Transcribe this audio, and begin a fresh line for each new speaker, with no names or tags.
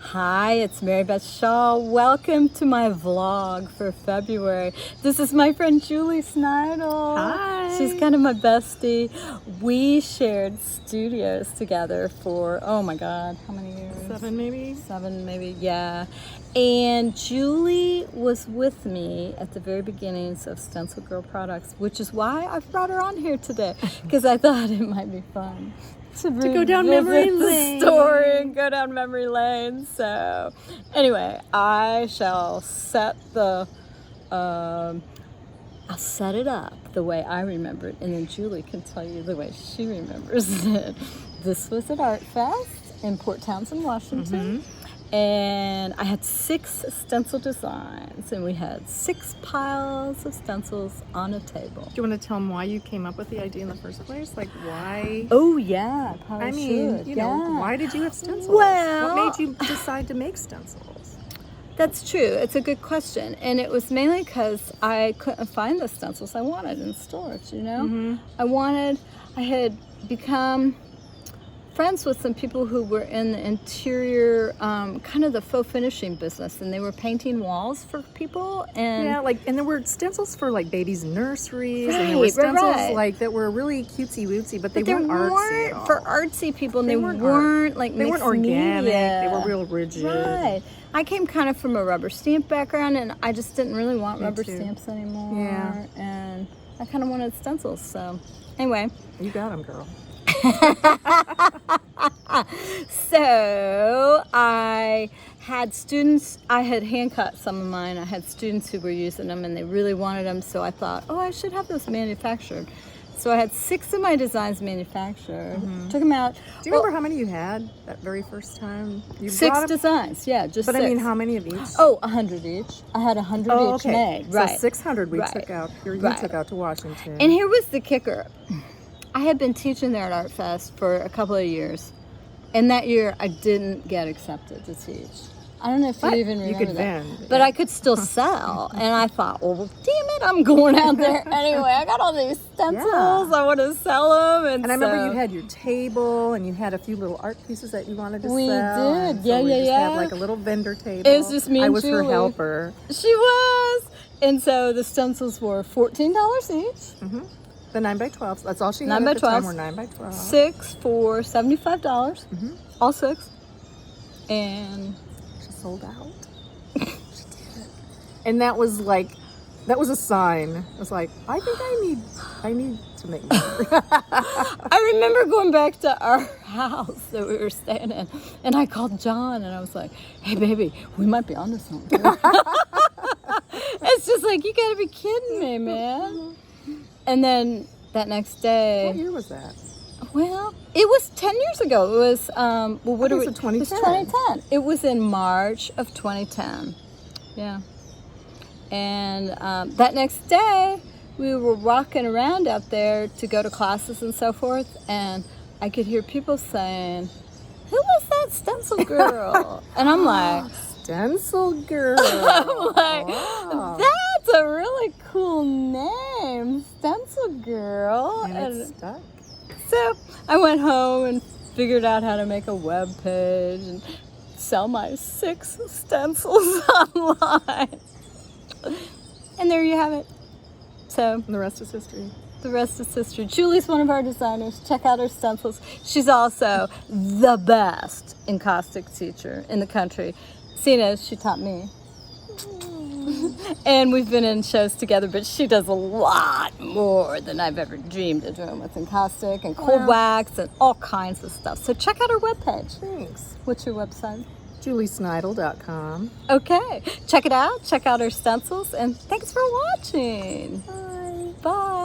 Hi, it's Mary Beth Feb. Welcome to my vlog for February. This is my friend Julie Snidel.
Hi.
She's kind of my bestie. We shared studios together for, oh my God, how many years?
7 maybe?
7 maybe, yeah. And Julie was with me at the very beginnings of StencilGirl Products, which is why I brought her on here today, because I thought it might be fun to
go down memory lane.
the story and go down memory lane. So anyway, I shall set the I'll set it up the way I remember it, and then Julie can tell you the way she remembers it. This was at Art Fest in Port Townsend, Washington. And I had 6 stencil designs, and we had 6 piles of stencils on a table.
Do you want to tell them why you came up with the idea in the first place? Like why?
Oh yeah, I probably
I mean,
should.
you know, why did you have stencils?
Well,
what made you decide to make stencils?
That's true. It's a good question, and it was mainly because I couldn't find the stencils I wanted in stores. You know, I had become friends with some people who were in the interior, kind of the faux finishing business, and they were painting walls for people. And
yeah, and there were stencils for like babies' nurseries, and there were stencils like that were really cutesy wootsy, but they weren't artsy at all.
For artsy people, and they weren't
they weren't organic.
Media.
They were real rigid.
Right. I came kind of from a rubber stamp background, and I just didn't really want rubber stamps anymore.
Yeah.
And I kind of wanted stencils. So anyway,
you got them, girl.
So I had students, I had hand cut some of mine. I had students who were using them and they really wanted them, so I thought, oh, I should have those manufactured. So I had 6 of my designs manufactured, took them out.
Do you remember how many you had that very first time? You
6 designs, yeah, just 6.
But I mean, how many of each?
Oh, 100 each. I had 100 each made, right.
So 600 we took out, you took out to Washington.
And here was the kicker. I had been teaching there at Art Fest for a couple of years, and that year I didn't get accepted to teach. I don't know if you even remember that. But I could still sell, and I thought, well, damn it, I'm going out there anyway. I got all these stencils, I want to sell them. And
I remember you had your table, and you had a few little art pieces that you wanted to sell.
We did,
yeah. We just had like a little vendor table.
It was just me and
I was
Julie.
her helper.
She was. And so the stencils were $14 each.
The 9x12. That's all she had
9
at
by
the time.
12s.
Were 9x12.
6 for $75. All 6. And
she sold out. She did. And that was a sign. It was like, I think I need to make more.
I remember going back to our house that we were staying in, and I called John, and I was like, hey, baby, we might be onto something. It's just like, you gotta be kidding me, man. And then that next day.
What year was that?
Well, it was 10 years ago. It was, what are we?
2010.
It was 2010. It was in March of 2010. Yeah. And that next day, we were walking around out there to go to classes and so forth, and I could hear people saying, who was that stencil girl? And I'm like,
Stencil Girl.
I'm like, that's a really cool name, Stencil Girl.
And it stuck.
So I went home and figured out how to make a web page and sell my 6 stencils online. And there you have it. So
And the rest is history.
the rest is history. Julie's one of our designers. Check out her stencils. She's also the best encaustic teacher in the country. Seeing as she taught me. And we've been in shows together, but she does a lot more than I've ever dreamed of doing with encaustic and cold wax and all kinds of stuff. So check out her webpage.
Thanks.
What's your website?
JulieSnidel.com.
Okay. Check it out. Check out her stencils. And thanks for watching.
Bye.
Bye.